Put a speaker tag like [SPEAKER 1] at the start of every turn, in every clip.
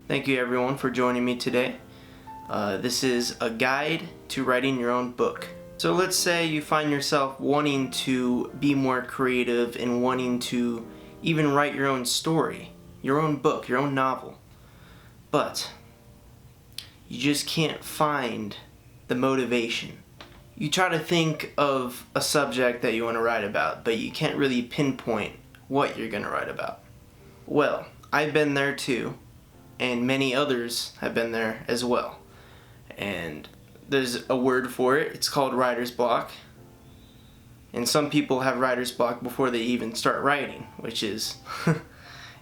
[SPEAKER 1] Thank you everyone for joining me today. This is a guide to writing your own book. So let's say you find yourself wanting to be more creative and wanting to even write your own story, your own book, your own novel. But you just can't find the motivation. You try to think of a subject that you want to write about, but you can't really pinpoint what you're going to write about. Well, I've been there too, and many others have been there as well. And there's a word for it. It's called writer's block. And some people have writer's block before they even start writing, which is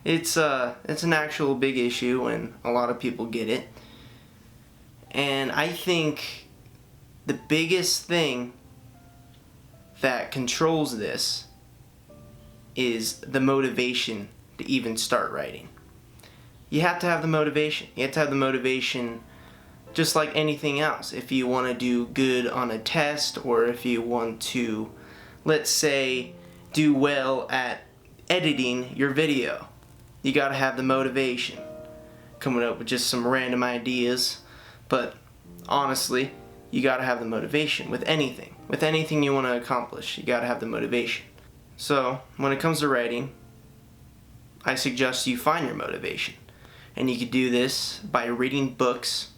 [SPEAKER 1] it's an actual big issue, and a lot of people get it. And I think the biggest thing that controls this is the motivation to even start writing. You have to have the motivation. You have to have the motivation just like anything else. If you want to do good on a test, or if you want to, let's say, do well at editing your video, you got to have the motivation. Coming up with just some random ideas, but honestly, you got to have the motivation with anything. With anything you want to accomplish, you got to have the motivation. So, when it comes to writing, I suggest you find your motivation. And you could do this by reading books.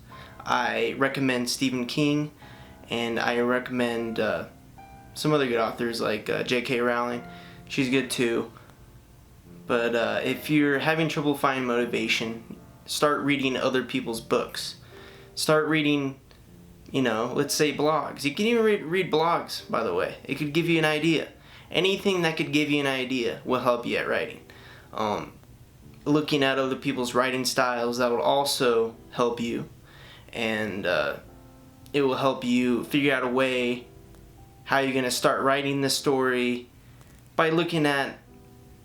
[SPEAKER 1] I recommend Stephen King, and I recommend some other good authors like J.K. Rowling. She's good too. But if you're having trouble finding motivation, start reading other people's books. Start reading, let's say blogs. You can even read blogs, by the way. It could give you an idea. Anything that could give you an idea will help you at writing. Looking at other people's writing styles, that will also help you. And it will help you figure out a way how you're going to start writing the story by looking at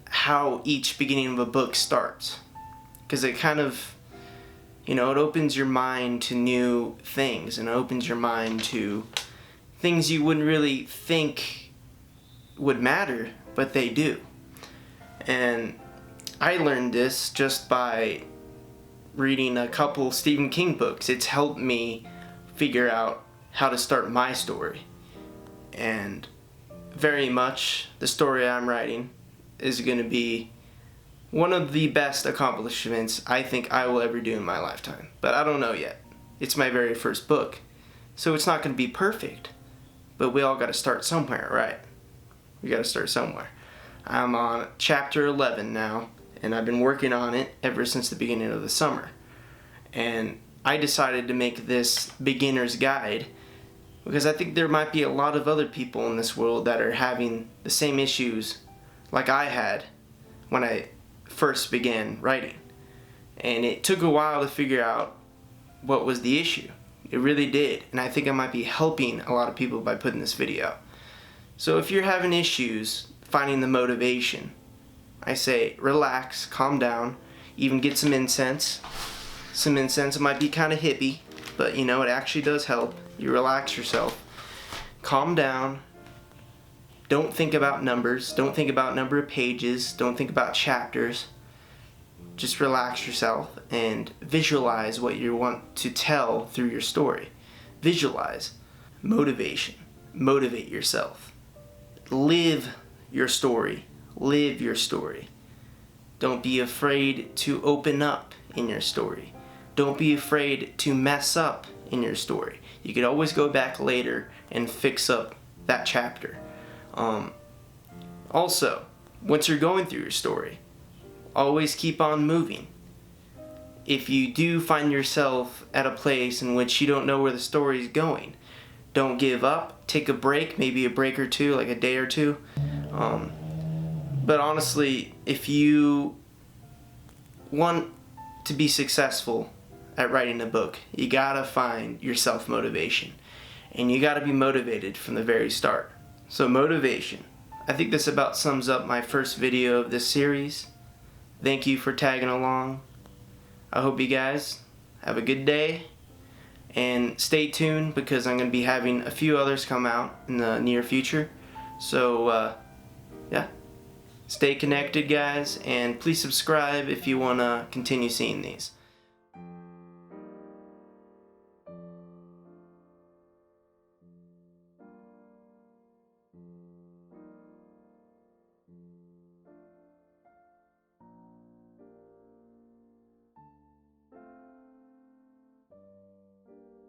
[SPEAKER 1] how each beginning of a book starts. Because it kind of, it opens your mind to new things, and it opens your mind to things you wouldn't really think would matter, but they do. And I learned this just by reading a couple Stephen King books. It's helped me figure out how to start my story. And very much the story I'm writing is going to be one of the best accomplishments I think I will ever do in my lifetime. But I don't know yet. It's my very first book, so it's not going to be perfect. But we all got to start somewhere, right? We got to start somewhere. I'm on chapter 11 now, and I've been working on it ever since the beginning of the summer. And I decided to make this beginner's guide because I think there might be a lot of other people in this world that are having the same issues like I had when I first began writing. And it took a while to figure out what was the issue. It really did. And I think I might be helping a lot of people by putting this video out. So if you're having issues finding the motivation, I say relax, calm down, even get some incense. Some incense, it might be kind of hippie, but it actually does help. You relax yourself, calm down, don't think about numbers, don't think about number of pages, don't think about chapters. Just relax yourself and visualize what you want to tell through your story. Visualize. Motivation. Motivate yourself. Live your story. Live your story. Don't be afraid to open up in your story. Don't be afraid to mess up in your story. You could always go back later and fix up that chapter. Also, once you're going through your story, always keep on moving. If you do find yourself at a place in which you don't know where the story is going, don't give up. Take a break, maybe a break or two, like a day or two. But honestly, if you want to be successful at writing a book, you gotta find your self-motivation. And you gotta be motivated from the very start. So motivation. I think this about sums up my first video of this series. Thank you for tagging along. I hope you guys have a good day. And stay tuned because I'm going to be having a few others come out in the near future. So, yeah. Stay connected, guys, and please subscribe if you want to continue seeing these.